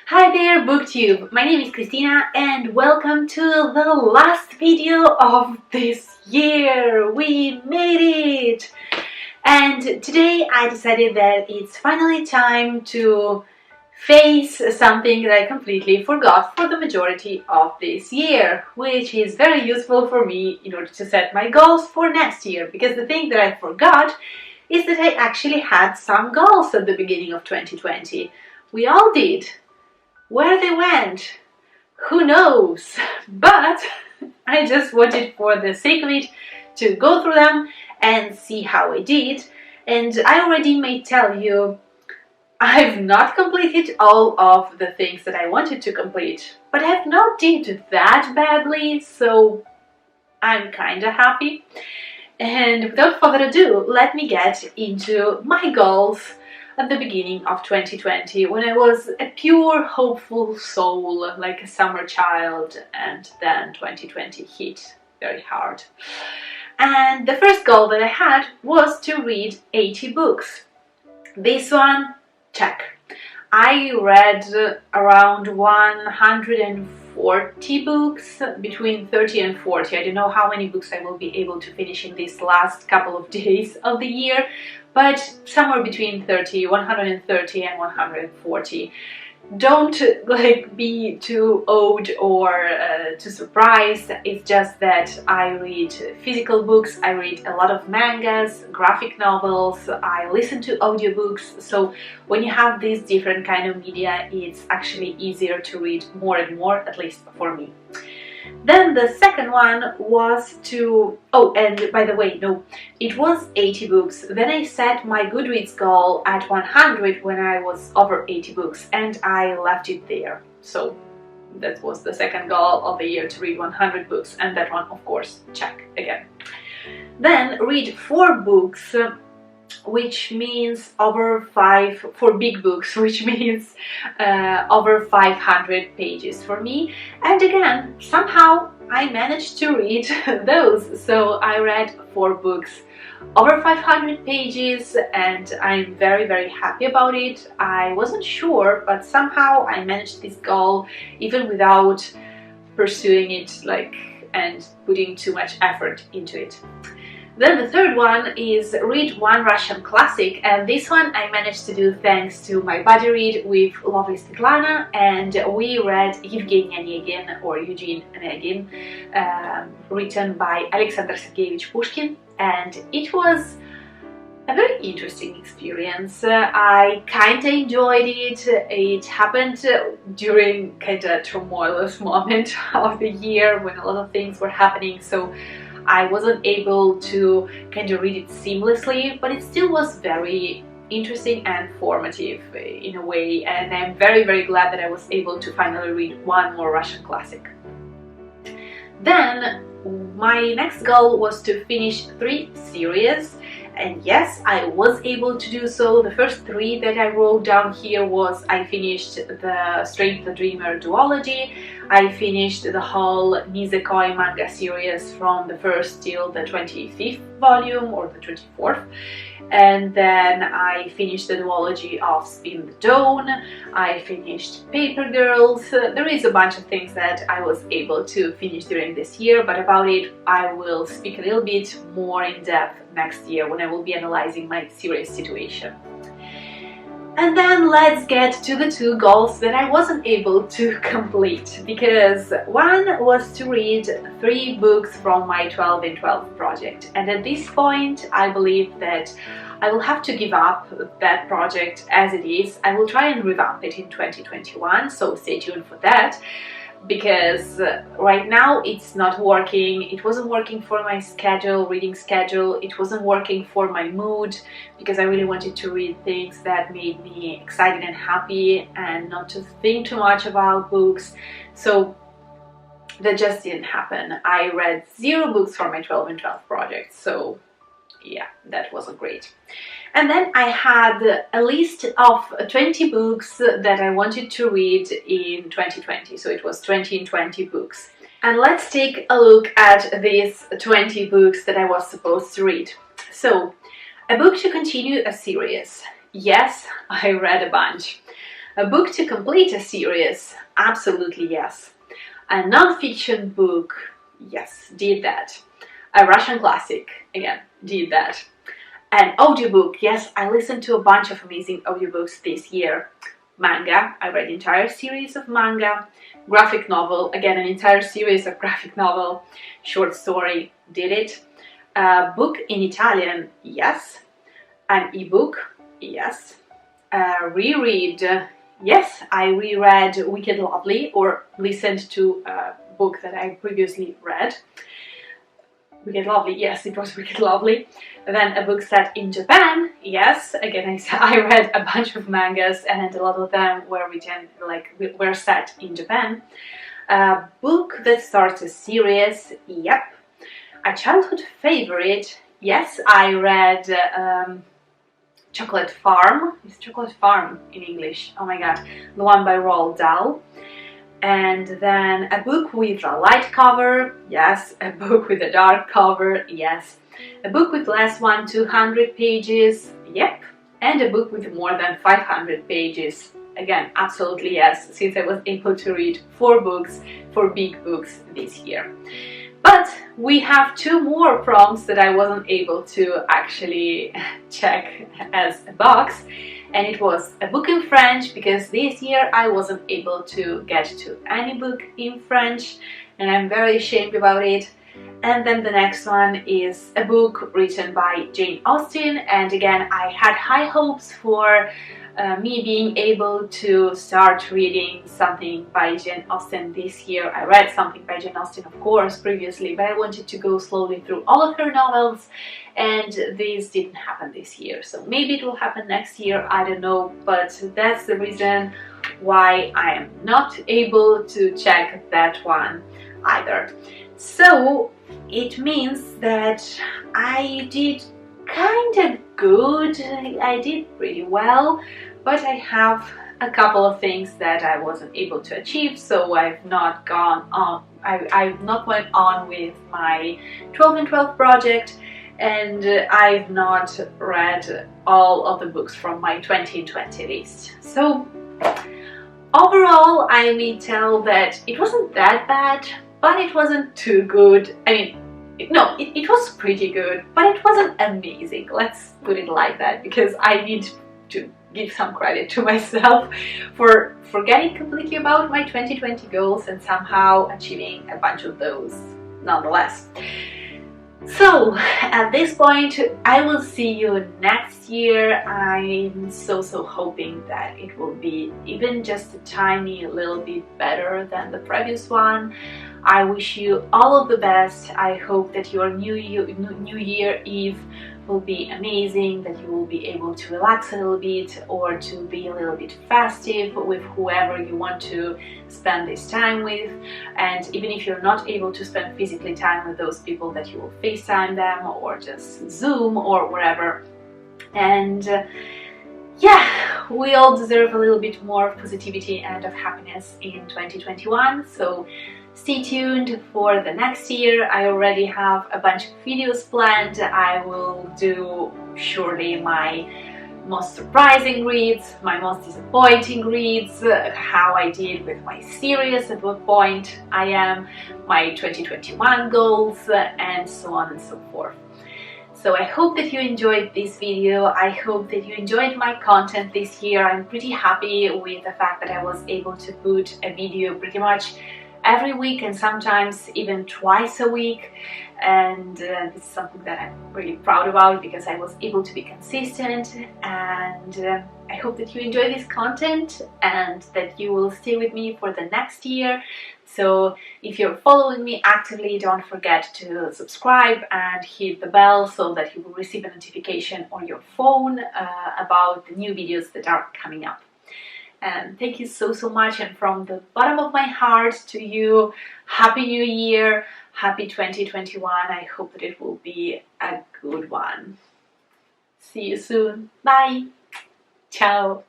Hi there, BookTube! My name is Christina and welcome to the last video of this year! We made it! And today I decided that it's finally time to face something that I completely forgot for the majority of this year, which is very useful for me in order to set my goals for next year, because the thing that I forgot is that I actually had some goals at the beginning of 2020. We all did. Where they went, who knows? But I just wanted, for the sake of it, to go through them and see how I did. And I already may tell you, I've not completed all of the things that I wanted to complete, but I've not did that badly, so I'm kinda happy. And without further ado, let me get into my goals at the beginning of 2020, when I was a pure hopeful soul, like a summer child, and then 2020 hit very hard. And the first goal that I had was to read 80 books. This one, check. I read around 140 books, between 30 and 40. I don't know how many books I will be able to finish in these last couple of days of the year, but somewhere between 130 and 140. Don't be too awed or too surprised. It's just that I read physical books, I read a lot of mangas, graphic novels, I listen to audiobooks, so when you have these different kind of media, it's actually easier to read more and more, at least for me. Then the second one was to... Oh, and by the way, no, it was 80 books. Then I set my Goodreads goal at 100 when I was over 80 books, and I left it there. So that was the second goal of the year, to read 100 books, and that one, of course, check again. Then read 4 books, which means over 5 for big books, which means over 500 pages for me. And again, somehow I managed to read those. So I read 4 books over 500 pages, and I'm very happy about it. I wasn't sure, but somehow I managed this goal even without pursuing it and putting too much effort into it. Then the third one is read 1 Russian classic, and this one I managed to do thanks to my buddy read with lovely Svetlana, and we read Evgeny Onegin, or Eugene Onegin, written by Alexander Sergeyevich Pushkin, and it was a very interesting experience. I kinda enjoyed it. It happened during kinda turmoilous moment of the year when a lot of things were happening, so I wasn't able to kind of read it seamlessly, but it still was very interesting and formative in a way, and I'm very glad that I was able to finally read 1 more Russian classic. Then my next goal was to finish 3 series, and yes, I was able to do so. The first 3 that I wrote down here was I finished the Strange the Dreamer duology, I finished the whole Nisekoi manga series from the 1st till the 25th volume, or the 24th, and then I finished the duology of Spin the Dawn, I finished Paper Girls. There is a bunch of things that I was able to finish during this year, but about it I will speak a little bit more in depth next year when I will be analyzing my series situation. And then let's get to the 2 goals that I wasn't able to complete, because one was to read 3 books from my 12 in 12 project, and at this point I believe that I will have to give up that project as it is. I will try and revamp it in 2021, so stay tuned for that, because right now it's not working. It wasn't working for my schedule, reading schedule, it wasn't working for my mood, because I really wanted to read things that made me excited and happy and not to think too much about books, so that just didn't happen. I read 0 books for my 12 in 12 project, so yeah, that wasn't great. And then I had a list of 20 books that I wanted to read in 2020, so it was 20 in 20 books. And let's take a look at these 20 books that I was supposed to read. So, a book to continue a series. Yes, I read a bunch. A book to complete a series? Absolutely yes. A non-fiction book? Yes, did that. A Russian classic? Again, did that. An audiobook? Yes, I listened to a bunch of amazing audiobooks this year. Manga, I read the entire series of manga. Graphic novel, again an entire series of graphic novel. Short story, did it. A book in Italian? Yes. An ebook? Yes. Reread? Yes, I reread Wicked Lovely, or listened to a book that I previously read. Wicked Lovely, yes, it was Wicked Lovely. And then a book set in Japan, yes. Again, I read a bunch of mangas, and a lot of them were written, were set in Japan. A book that starts a series, yep. A childhood favorite, yes, I read Chocolate Farm. It's Chocolate Farm in English, oh my god. The one by Roald Dahl. And then a book with a light cover, yes. A book with a dark cover, yes. A book with less than 200 pages, yep. And a book with more than 500 pages, again, absolutely yes, since I was able to read 4 books, 4 big books this year. But we have 2 more prompts that I wasn't able to actually check as a box. And it was a book in French, because this year I wasn't able to get to any book in French, and I'm very ashamed about it. And then the next one is a book written by Jane Austen, and again I had high hopes for me being able to start reading something by Jane Austen this year. I read something by Jane Austen, of course, previously, but I wanted to go slowly through all of her novels, and this didn't happen this year. So maybe it will happen next year, I don't know, but that's the reason why I am not able to check that one either. So it means that I did kind of good, I did pretty well, but I have a couple of things that I wasn't able to achieve, so I've not gone on, I've not went on with my 12 and 12 project, and I've not read all of the books from my 2020 list. So overall, I may tell that it wasn't that bad, but it wasn't too good. I mean, no, it was pretty good, but it wasn't amazing. Let's put it like that, because I need to give some credit to myself for forgetting completely about my 2020 goals and somehow achieving a bunch of those nonetheless. So at this point, I will see you next year. I'm so hoping that it will be even just a tiny little bit better than the previous one. I wish you all of the best. I hope that your New Year Eve will be amazing, that you will be able to relax a little bit, or to be a little bit festive with whoever you want to spend this time with. And even if you're not able to spend physically time with those people, that you will FaceTime them or just Zoom or whatever. And yeah, we all deserve a little bit more of positivity and of happiness in 2021. So stay tuned for the next year. I already have a bunch of videos planned. I will do surely my most surprising reads, my most disappointing reads, how I did with my series, at what point I am, my 2021 goals, and so on and so forth. So I hope that you enjoyed this video. I hope that you enjoyed my content this year. I'm pretty happy with the fact that I was able to put a video pretty much every week, and sometimes even twice a week, and this is something that I'm really proud about, because I was able to be consistent. And I hope that you enjoy this content and that you will stay with me for the next year. So if you're following me actively, don't forget to subscribe and hit the bell so that you will receive a notification on your phone about the new videos that are coming up. And thank you so much, and from the bottom of my heart to you, Happy New Year, Happy 2021. I hope that it will be a good one. See you soon. Bye. Ciao.